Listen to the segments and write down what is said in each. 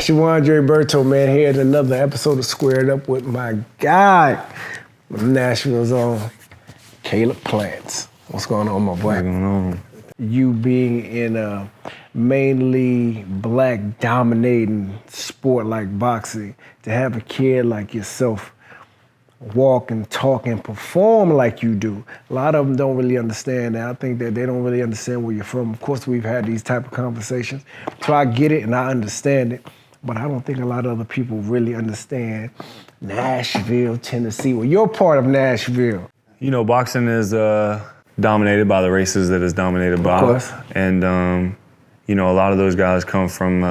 It's your Andre Berto, man, here at another episode of Squared Up with my guy, Nashville's own Caleb Plants. What's going on, my boy? What's going on? You being in a mainly black dominating sport like boxing, to have a kid like yourself walk and talk and perform like you do. A lot of them don't really understand that. I think that they don't really understand where you're from. Of course, we've had these type of conversations, so I get it and I understand it, but I don't think a lot of other people really understand Nashville, Tennessee. Well, you're part of Nashville. You know, boxing is dominated by the races that it's dominated by. Of course. And, you know, a lot of those guys come from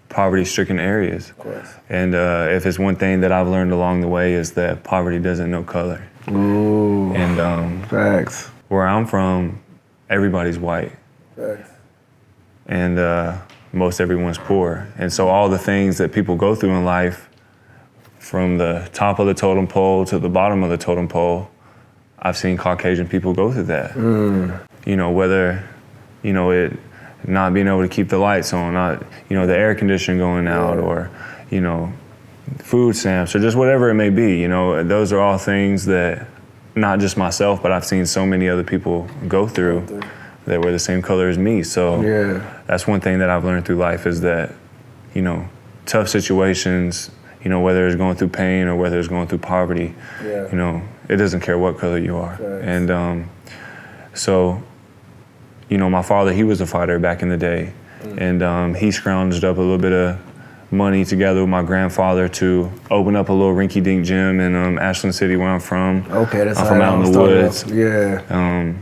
poverty-stricken areas. Of course. And if it's one thing that I've learned along the way is that poverty doesn't know color. Ooh, and facts. Where I'm from, everybody's white. Facts. And most everyone's poor. And so all the things that people go through in life, from the top of the totem pole to the bottom of the totem pole, I've seen Caucasian people go through that. You know, whether, you know, it not being able to keep the lights on, not, you know, the air conditioning going out, or, you know, food stamps, or just whatever it may be, you know, those are all things that not just myself, but I've seen so many other people go through that were the same color as me. So that's one thing that I've learned through life is that, you know, tough situations, you know, whether it's going through pain or whether it's going through poverty, you know, it doesn't care what color you are. And so, you know, my father, he was a fighter back in the day. And he scrounged up a little bit of money together with my grandfather to open up a little rinky-dink gym in Ashland City, where I'm from. Okay, that's I'm from out in the woods. Yeah.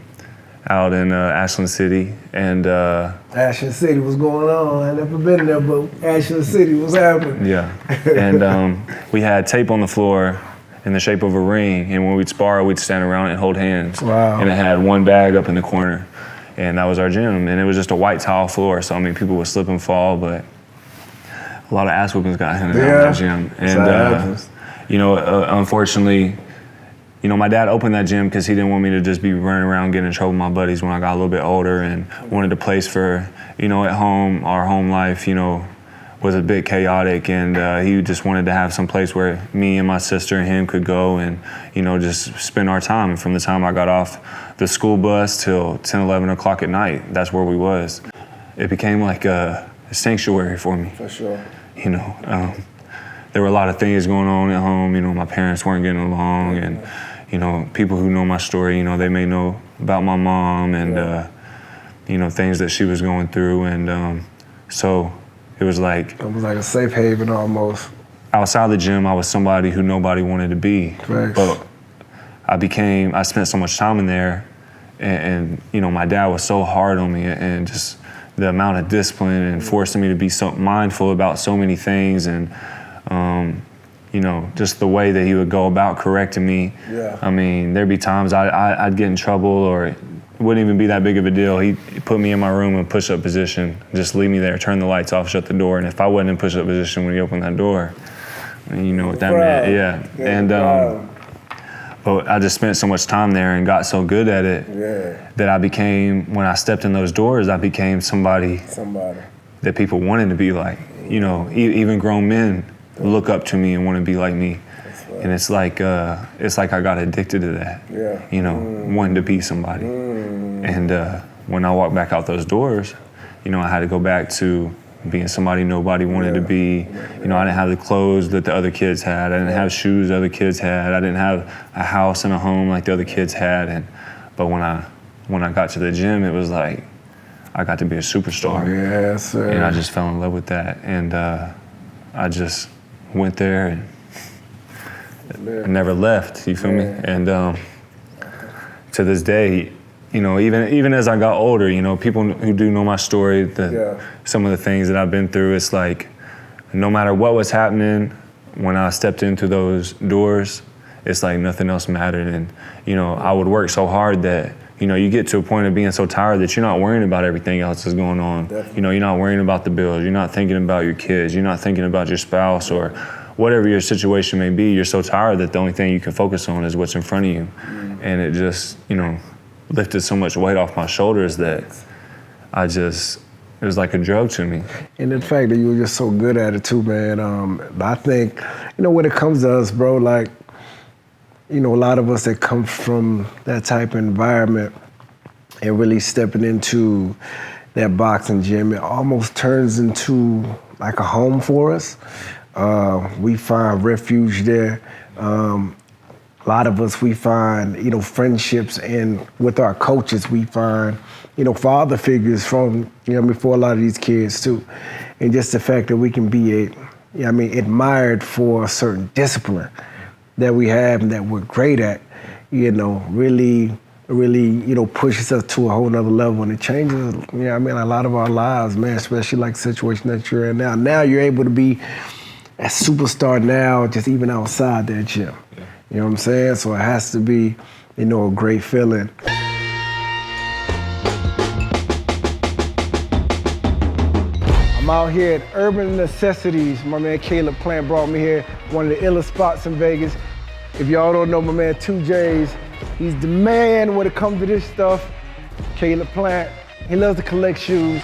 Out in Ashland City. And Ashland City, what's going on? I never been there, but Ashland City, what's happening? Yeah. And we had tape on the floor in the shape of a ring, and when we'd spar, we'd stand around and hold hands. Wow. And it had one bag up in the corner, and that was our gym. And it was just a white tile floor, so I mean, people would slip and fall, but a lot of ass whoopings got handed out in that gym. And you know, unfortunately, you know, my dad opened that gym because he didn't want me to just be running around getting in trouble with my buddies when I got a little bit older, and wanted a place for, you know, at home, our home life, you know, was a bit chaotic, and he just wanted to have some place where me and my sister and him could go and, you know, just spend our time. And from the time I got off the school bus till 10, 11 o'clock at night, that's where we was. It became like a sanctuary for me. For sure. You know, there were a lot of things going on at home. You know, my parents weren't getting along, and, you know, people who know my story, you know, they may know about my mom and, you know, things that she was going through. And so it was like a safe haven almost. Outside the gym, I was somebody who nobody wanted to be. Correct. But I spent so much time in there, and you know, my dad was so hard on me, and just the amount of discipline and forcing me to be so mindful about so many things, and you know, just the way that he would go about correcting me. I mean, there'd be times I'd get in trouble, or it wouldn't even be that big of a deal. He'd put me in my room in push-up position, just leave me there, turn the lights off, shut the door, and if I wasn't in push-up position when he opened that door, you know what that meant. And but I just spent so much time there and got so good at it that I became, when I stepped in those doors, I became somebody that people wanted to be like. You know, even grown men look up to me and want to be like me. And it's like I got addicted to that. You know, wanting to be somebody. And when I walked back out those doors, you know, I had to go back to being somebody nobody wanted to be. You know, I didn't have the clothes that the other kids had. I didn't have shoes the other kids had. I didn't have a house and a home like the other kids had. But when I got to the gym, it was like I got to be a superstar. Yes, sir. And I just fell in love with that. And I just went there and I never left, you feel me? And to this day, you know, even as I got older, you know, people who do know my story, some of the things that I've been through, it's like, no matter what was happening, when I stepped into those doors, it's like nothing else mattered. And, you know, I would work so hard that, you know, you get to a point of being so tired that you're not worrying about everything else that's going on. You know, you're not worrying about the bills, you're not thinking about your kids, you're not thinking about your spouse, or whatever your situation may be. You're so tired that the only thing you can focus on is what's in front of you. And it just, you know, lifted so much weight off my shoulders that I just It was like a drug to me. And the fact that you were just so good at it too, man. I think, when it comes to us, bro, like, a lot of us that come from that type of environment and really stepping into that boxing gym, it almost turns into like a home for us. We find refuge there. A lot of us, we find, friendships, and with our coaches, we find, father figures from, for a lot of these kids too. And just the fact that we can be, admired for a certain discipline that we have and that we're great at, really, pushes us to a whole nother level, and it changes, a lot of our lives, man, especially like the situation that you're in now. Now you're able to be a superstar now, just even outside that gym. Yeah. You know what I'm saying? So it has to be, a great feeling. I'm out here at Urban Necessities. My man Caleb Plant brought me here, one of the illest spots in Vegas. If y'all don't know my man 2J's, he's the man when it comes to this stuff. Caleb Plant, he loves to collect shoes.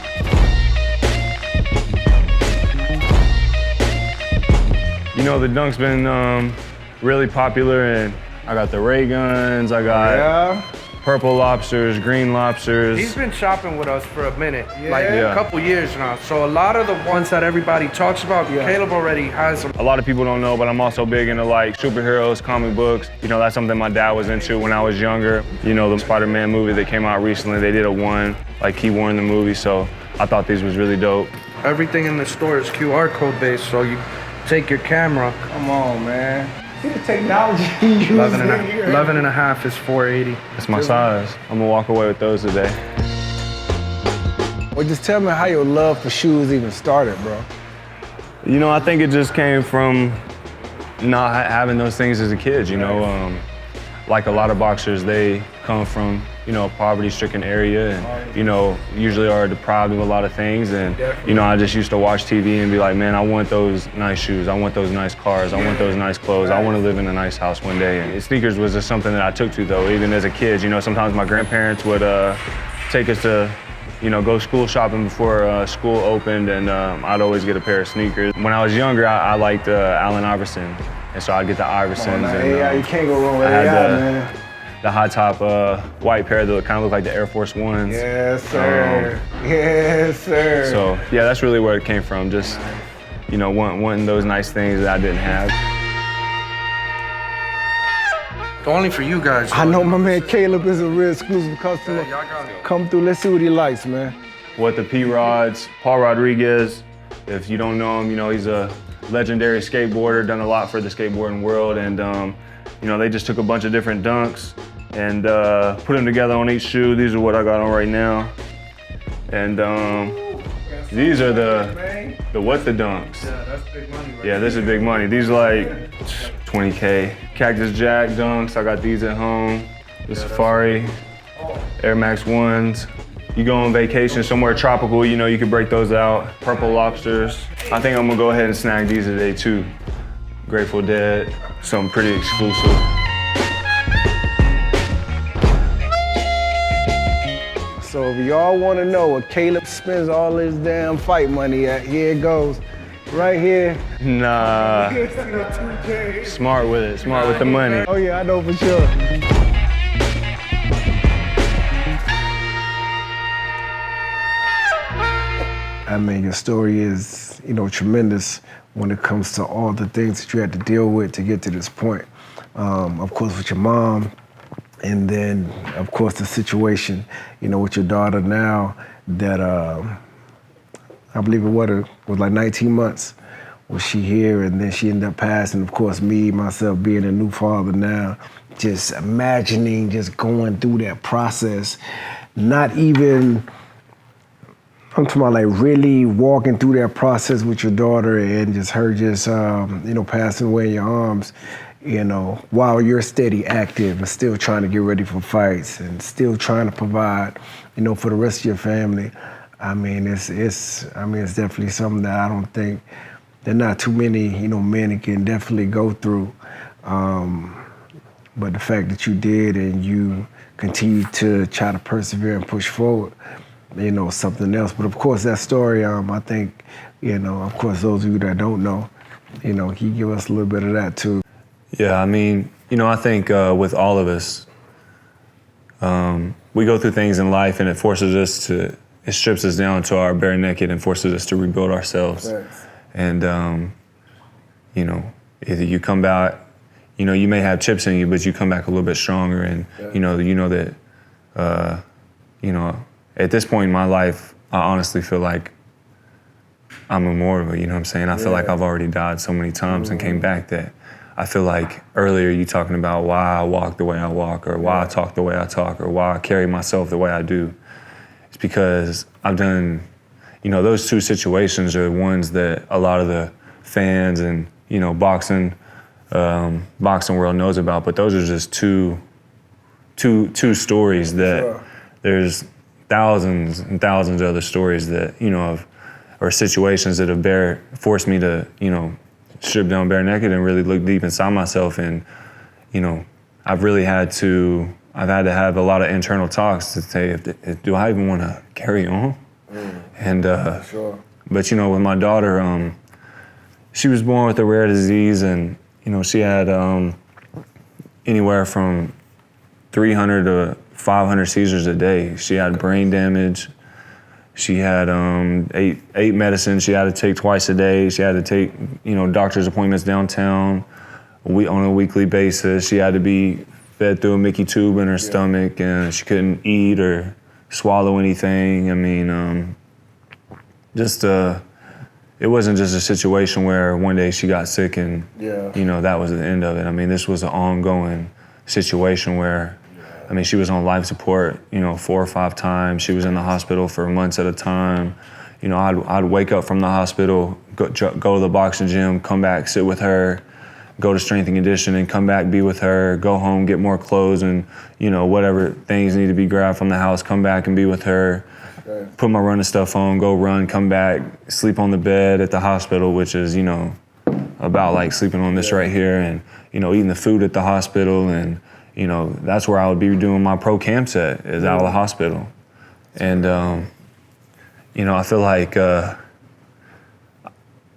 The Dunk's been really popular, and I got the ray guns, I got purple lobsters, green lobsters. He's been shopping with us for a minute, a couple years now. So a lot of the ones that everybody talks about, Caleb already has them. A lot of people don't know, but I'm also big into like superheroes, comic books. That's something my dad was into when I was younger. The Spider-Man movie that came out recently, they did a one, like he wore in the movie, so I thought these was really dope. Everything in the store is QR code based, so you take your camera. Come on, man. See the technology you use 11 and a half is 480. That's my size. I'm gonna walk away with those today. Well, just tell me how your love for shoes even started, bro. I think it just came from not having those things as a kid, like a lot of boxers, they come from, a poverty-stricken area and, usually are deprived of a lot of things. And, I just used to watch TV and be like, man, I want those nice shoes. I want those nice cars. I want those nice clothes. I want to live in a nice house one day. And sneakers was just something that I took to, though, even as a kid. Sometimes my grandparents would take us to, go school shopping before school opened, and I'd always get a pair of sneakers. When I was younger, I liked Allen Iverson. And so I'd get the Iversons. And, you can't go wrong with AI, man. The high top white pair that kind of looked like the Air Force Ones. Yes, sir. Yes, sir. So, yeah, that's really where it came from. Just, wanting those nice things that I didn't have. Only for you guys. I know my man Caleb is a real exclusive customer. Yeah, y'all got it. Come through, let's see what he likes, man. What the P-Rods, Paul Rodriguez. If you don't know him, he's a legendary skateboarder, done a lot for the skateboarding world, and they just took a bunch of different dunks and put them together on each shoe. These are what I got on right now. And these are the what the dunks. Yeah, that's big money right Yeah, this is big money. These are like 20K. Cactus Jack dunks, I got these at home. The Safari, Air Max 1s. You go on vacation somewhere tropical, you could break those out. Purple lobsters. I think I'm gonna go ahead and snag these today too. Grateful Dead, something pretty exclusive. So if y'all want to know what Caleb spends all his damn fight money at, here it goes. Right here. Nah. Smart with it, smart with the money. Oh yeah, I know for sure. Your story is, tremendous when it comes to all the things that you had to deal with to get to this point. Of course, with your mom, and then, of course, the situation, with your daughter now that, I believe it was like 19 months was she here, and then she ended up passing. Of course, myself being a new father now, just imagining just going through that process, not even, I'm talking about like really walking through that process with your daughter and just her just, passing away in your arms, while you're steady active and still trying to get ready for fights and still trying to provide, for the rest of your family. It's definitely something that I don't think there are not too many, men that can definitely go through. But the fact that you did and you continue to try to persevere and push forward, something else. But of course, that story, I think, of course, those of you that don't know, he give us a little bit of that too. Yeah, I mean, I think with all of us, we go through things in life and it forces us it strips us down to our bare naked and forces us to rebuild ourselves. Thanks. And, either you come back, you may have chips in you, but you come back a little bit stronger. And, that, at this point in my life, I honestly feel like I'm immortal, you know what I'm saying? I feel like I've already died so many times and came back that I feel like earlier you talking about why I walk the way I walk or why I talk the way I talk or why I carry myself the way I do. It's because I've done, those two situations are ones that a lot of the fans and, boxing world knows about, but those are just two stories that there's thousands and thousands of other stories that, or situations that have forced me to, strip down bare naked and really look deep inside myself. And, I've had to have a lot of internal talks to say, do I even want to carry on? And, sure. But, with my daughter, she was born with a rare disease and, she had anywhere from 300 to 500 seizures a day. She had brain damage. She had eight medicines she had to take twice a day. She had to take, doctor's appointments downtown on a weekly basis. She had to be fed through a Mickey tube in her stomach, and she couldn't eat or swallow anything. I mean, it wasn't just a situation where one day she got sick and, that was the end of it. I mean, this was an ongoing situation where, she was on life support, 4 or 5 times. She was in the hospital for months at a time. I'd wake up from the hospital, go to the boxing gym, come back, sit with her, go to strength and conditioning, come back, be with her, go home, get more clothes and, whatever things need to be grabbed from the house, come back and be with her, put my running stuff on, go run, come back, sleep on the bed at the hospital, which is, about like sleeping on this right here and, eating the food at the hospital and, that's where I would be doing my pro camp set is out of the hospital. And, I feel like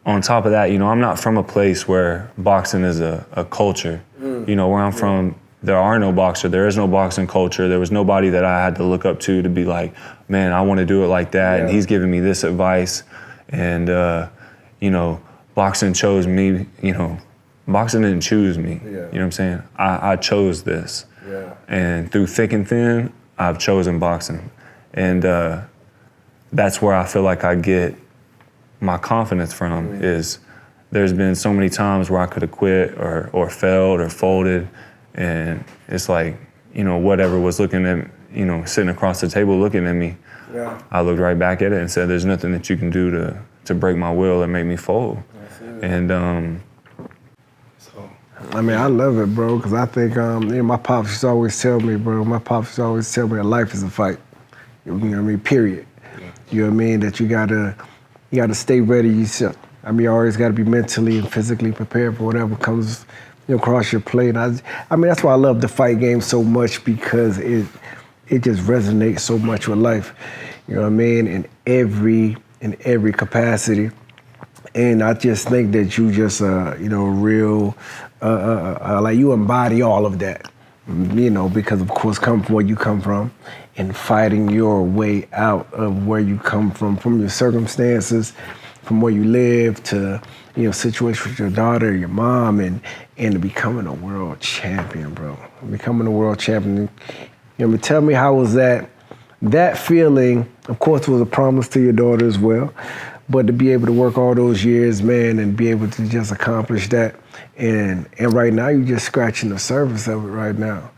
on top of that, I'm not from a place where boxing is a culture. Where I'm from, there are no boxers. There is no boxing culture. There was nobody that I had to look up to be like, man, I want to do it like that. And he's giving me this advice. And, boxing chose me, boxing didn't choose me. You know what I'm saying? I chose this. And through thick and thin, I've chosen boxing. And that's where I feel like I get my confidence from is there's been so many times where I could have quit or failed or folded. And it's like, whatever was looking at, sitting across the table looking at me, I looked right back at it and said, there's nothing that you can do to break my will or make me fold. And, I love it, bro, because I think, my pops used to always tell me, bro, that life is a fight. You know what I mean? Period. You know what I mean? That you gotta stay ready yourself. You always gotta be mentally and physically prepared for whatever comes across your plate. And that's why I love the fight game so much because it just resonates so much with life. You know what I mean? In every capacity. And I just think that you just, real, like you embody all of that, because of course come from where you come from and fighting your way out of where you come from your circumstances, from where you live to, situation with your daughter, your mom, and becoming a world champion, bro. Becoming a world champion. Tell me how was that feeling, of course, was a promise to your daughter as well. But to be able to work all those years, man, and be able to just accomplish that, and right now you're just scratching the surface of it right now.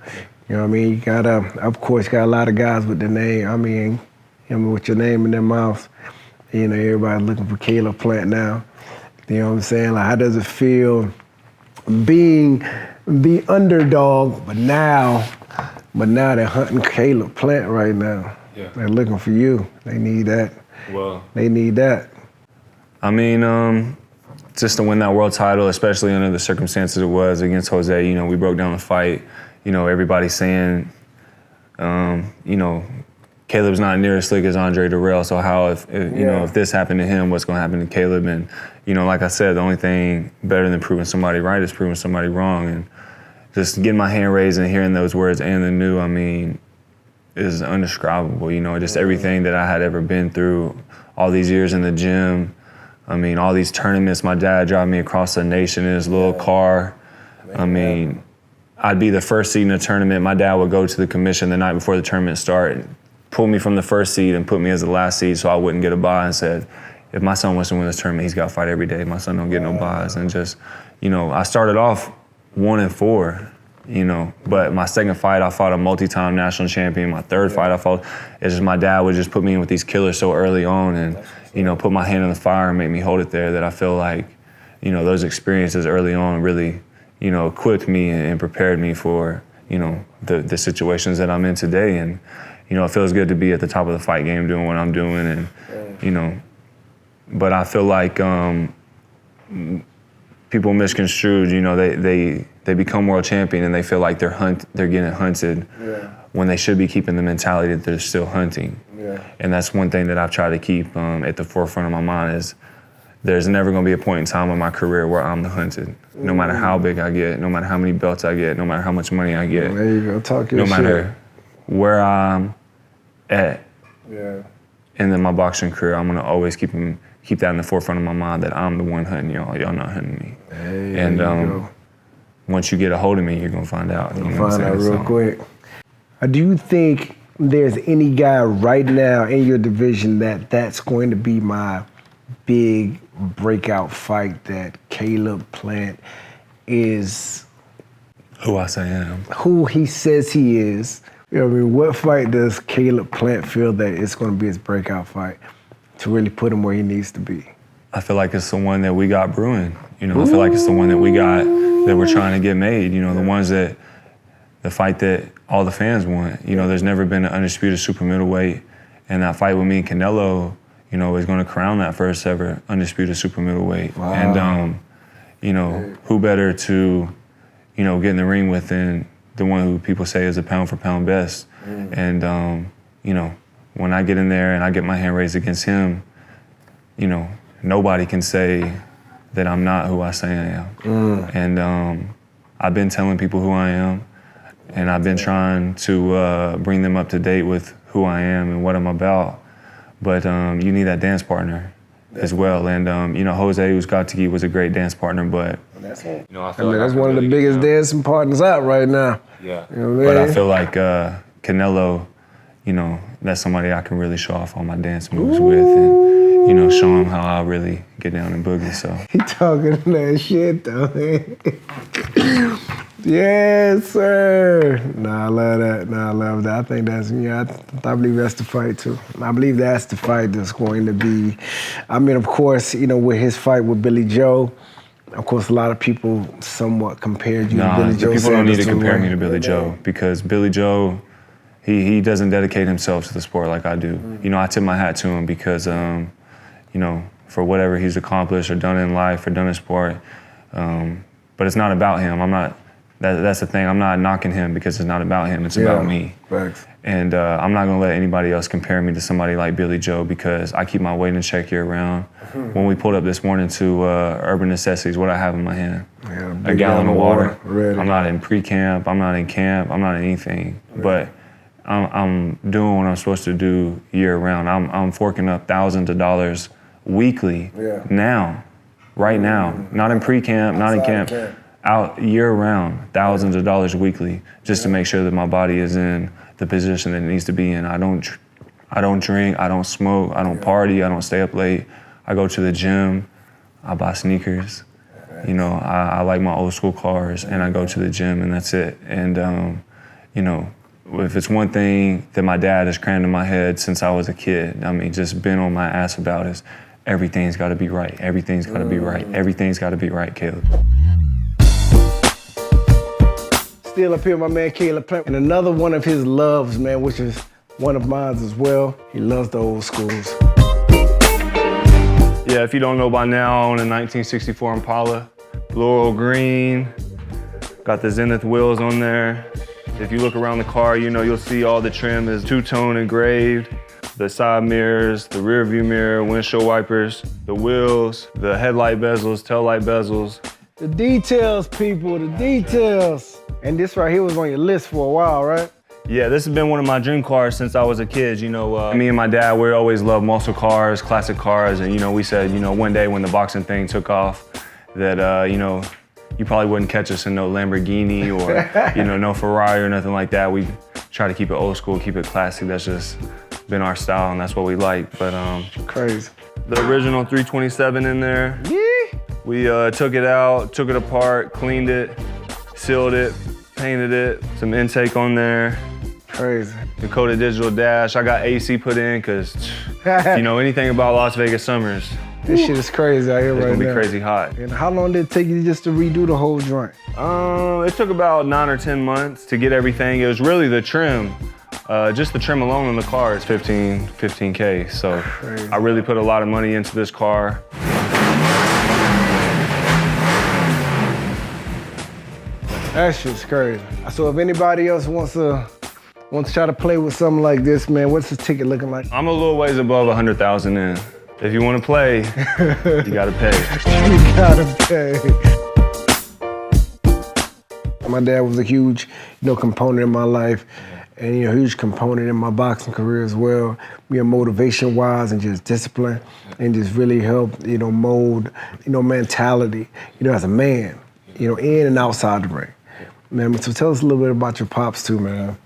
You know what I mean? You got a lot of guys with the name. With your name in their mouth. Everybody looking for Caleb Plant now. You know what I'm saying? Like, how does it feel being the underdog, but now they're hunting Caleb Plant right now. Yeah. They're looking for you. They need that. Well, they need that. Just to win that world title, especially under the circumstances it was against Jose, we broke down the fight. Everybody saying, Caleb's not near as slick as Andre Berto, so how if you know, if this happened to him, what's gonna happen to Caleb? And you know, like I said, the only thing better than proving somebody right is proving somebody wrong. And just getting my hand raised and hearing those words, and the new, I mean, is indescribable. You know, just everything that I had ever been through, all these years in the gym. I mean, all these tournaments, my dad drove me across the nation in his little car. I mean, I'd be the first seed in a tournament. My dad would go to the commission the night before the tournament started, pull me from the first seed and put me as the last seed so I wouldn't get a bye, and said, if my son wants to win this tournament, he's got to fight every day. My son don't get no byes. And just, you know, I started off 1-4, you know, but my second fight, I fought a multi-time national champion. My third fight, I fought, it's just my dad would just put me in with these killers so early on and, you know, put my hand in the fire and make me hold it there, that I feel like, you know, those experiences early on really, you know, equipped me and prepared me for, you know, the situations that I'm in today. And, you know, it feels good to be at the top of the fight game doing what I'm doing, and, you know, but I feel like people misconstrued, you know, they become world champion and they feel like they're getting hunted when they should be keeping the mentality that they're still hunting. And that's one thing that I've tried to keep at the forefront of my mind is there's never gonna be a point in time in my career where I'm the hunted. No matter how big I get, no matter how many belts I get, no matter how much money I get. There you go, talk your shit. No matter where I'm at and in my boxing career, I'm gonna always keep that in the forefront of my mind that I'm the one hunting y'all not hunting me. Hey, and once you get a hold of me, you're gonna find out. You'll find out real quick. Do you think there's any guy right now in your division that's going to be my big breakout fight, that Caleb Plant is who I say I am? Who he says he is. You know what I mean? What fight does Caleb Plant feel that it's going to be his breakout fight to really put him where he needs to be? I feel like it's the one that we got brewing. You know, I feel like it's the one that we got, that we're trying to get made. You know, the fight that all the fans want. You know, there's never been an undisputed super middleweight, and that fight with me and Canelo, you know, is going to crown that first ever undisputed super middleweight. Wow. And, you know, who better to, you know, get in the ring with than the one who people say is a pound for pound best. And, you know, when I get in there and I get my hand raised against him, you know, nobody can say that I'm not who I say I am. And I've been telling people who I am, and I've been trying to bring them up to date with who I am and what I'm about. But you need that dance partner as well. And, you know, Jose Uzcategui was a great dance partner, but that's you know, I mean, that's one of the biggest dancing partners out right now. Yeah. You know what but I mean? I feel like Canelo, you know, that's somebody I can really show off all my dance moves with, and, you know, show him how I really get down and boogie, so. He talking that shit though, man. Yes, sir. Nah, I love that. Nah, I love that. I think that's, yeah, I believe that's the fight too. I believe that's the fight that's going to be, I mean, of course, you know, with his fight with Billy Joe, of course, a lot of people somewhat compared you to Billy Joe. People don't need to compare me to Billy Joe, because Billy Joe, he doesn't dedicate himself to the sport like I do. You know, I tip my hat to him because, you know, for whatever he's accomplished or done in life or done in sport, but it's not about him. I'm not, that's the thing, I'm not knocking him because it's not about him, it's about me. Thanks. And I'm not gonna let anybody else compare me to somebody like Billy Joe, because I keep my weight in check year round. When we pulled up this morning to Urban Necessities, what I have in my hand? A gallon of water. Ready. I'm not in pre-camp, I'm not in camp, I'm not in anything. But I'm doing what I'm supposed to do year round. I'm forking up thousands of dollars weekly now, right now. Not in pre-camp, not in camp. Out year round, thousands of dollars weekly, just to make sure that my body is in the position that it needs to be in. I don't drink, I don't smoke, I don't party, I don't stay up late. I go to the gym, I buy sneakers. You know, I like my old school cars, and I go to the gym, and that's it. And you know, if it's one thing that my dad has crammed in my head since I was a kid, I mean, just been on my ass about, is everything's got to be right. Everything's got to be right. Everything's got to be right, Caleb. Still up here, my man Caleb Plant, and another one of his loves, man, which is one of mine as well. He loves the old schools. Yeah, if you don't know by now, I own a 1964 Impala, Laurel green, got the Zenith wheels on there. If you look around the car, you know, you'll see all the trim is two-tone engraved. The side mirrors, the rear view mirror, windshield wipers, the wheels, the headlight bezels, tail light bezels. The details, people, the details. And this right here was on your list for a while, right? Yeah, this has been one of my dream cars since I was a kid. You know, me and my dad, we always loved muscle cars, classic cars, and you know, we said, you know, one day when the boxing thing took off, that you know, you probably wouldn't catch us in no Lamborghini or you know, no Ferrari or nothing like that. We try to keep it old school, keep it classic. That's just been our style, and that's what we like. But crazy. The original 327 in there. Yeah. We took it out, took it apart, cleaned it, sealed it, painted it, some intake on there. Crazy. Dakota digital dash. I got AC put in because if you know anything about Las Vegas summers, this shit is crazy out here right now. It's gonna be crazy hot. And how long did it take you just to redo the whole joint? It took about 9 or 10 months to get everything. It was really the trim. Just the trim alone on the car is 15K. So crazy. I really put a lot of money into this car. That shit's crazy. So if anybody else wants to try to play with something like this, man, what's the ticket looking like? I'm a little ways above 100,000 in. If you want to play, you gotta pay. You gotta pay. My dad was a huge, component in my life, and a huge component in my boxing career as well. Motivation-wise and just discipline, and just really helped, mold, mentality, as a man, in and outside the ring. Man, so tell us a little bit about your pops too, man.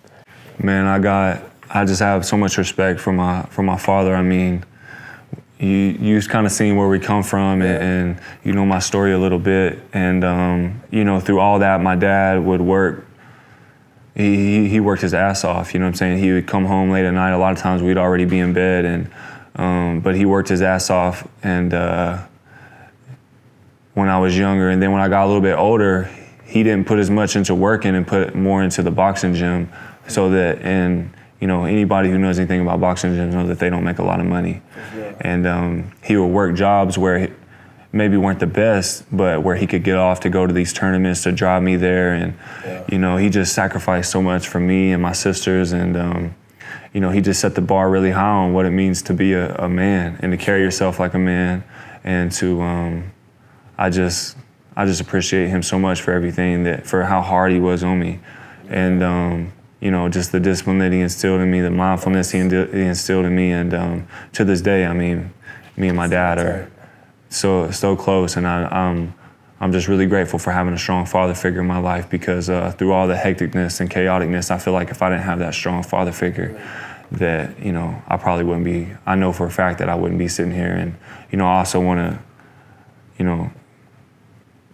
Man, I just have so much respect for my father. I mean, you've kind of seen where we come from, and you know my story a little bit. And through all that, my dad would work. He worked his ass off. You know what I'm saying? He would come home late at night. A lot of times we'd already be in bed, and but he worked his ass off. And when I was younger, and then when I got a little bit older, he didn't put as much into working and put more into the boxing gym, so that anybody who knows anything about boxing gyms knows that they don't make a lot of money. And he would work jobs where maybe weren't the best, but where he could get off to go to these tournaments to drive me there. And, he just sacrificed so much for me and my sisters. And, he just set the bar really high on what it means to be a man and to carry yourself like a man. And to, I just appreciate him so much for everything, for how hard he was on me. And, just the discipline that he instilled in me, the mindfulness he instilled in me. And to this day, I mean, me and my dad are so close. And I'm just really grateful for having a strong father figure in my life, because through all the hecticness and chaoticness, I feel like if I didn't have that strong father figure, that, I probably wouldn't be, I know for a fact that I wouldn't be sitting here. And, I also want to,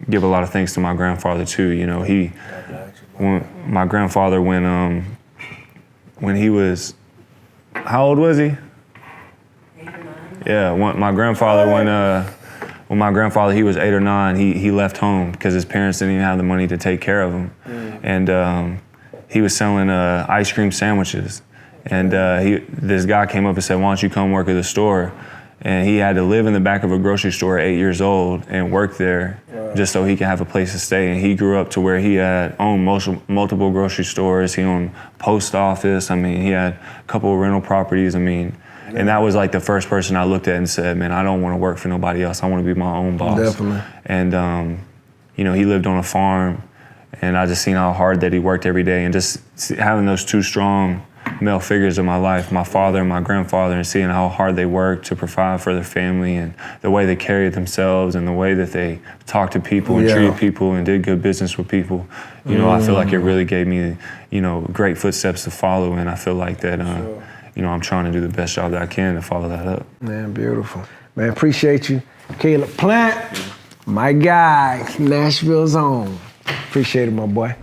give a lot of thanks to my grandfather too. My grandfather, when he was, how old was he? 8 or 9. Yeah, when my grandfather, he was 8 or 9, he left home because his parents didn't even have the money to take care of him. And he was selling ice cream sandwiches. And this guy came up and said, "Why don't you come work at the store?" And he had to live in the back of a grocery store at 8 years old and work there just so he could have a place to stay. And he grew up to where he had owned multiple grocery stores. He owned post office. I mean, he had a couple of rental properties. I mean, and that was like the first person I looked at and said, man, I don't want to work for nobody else. I want to be my own boss. Definitely. And, he lived on a farm, and I just seen how hard that he worked every day. And just having those two strong male figures in my life, my father and my grandfather, and seeing how hard they worked to provide for their family, and the way they carried themselves, and the way that they talked to people and treated people and did good business with people. I feel like it really gave me, great footsteps to follow, and I feel like that, I'm trying to do the best job that I can to follow that up. Man, beautiful. Man, appreciate you. Caleb Plant, my guy, Nashville's own. Appreciate it, my boy.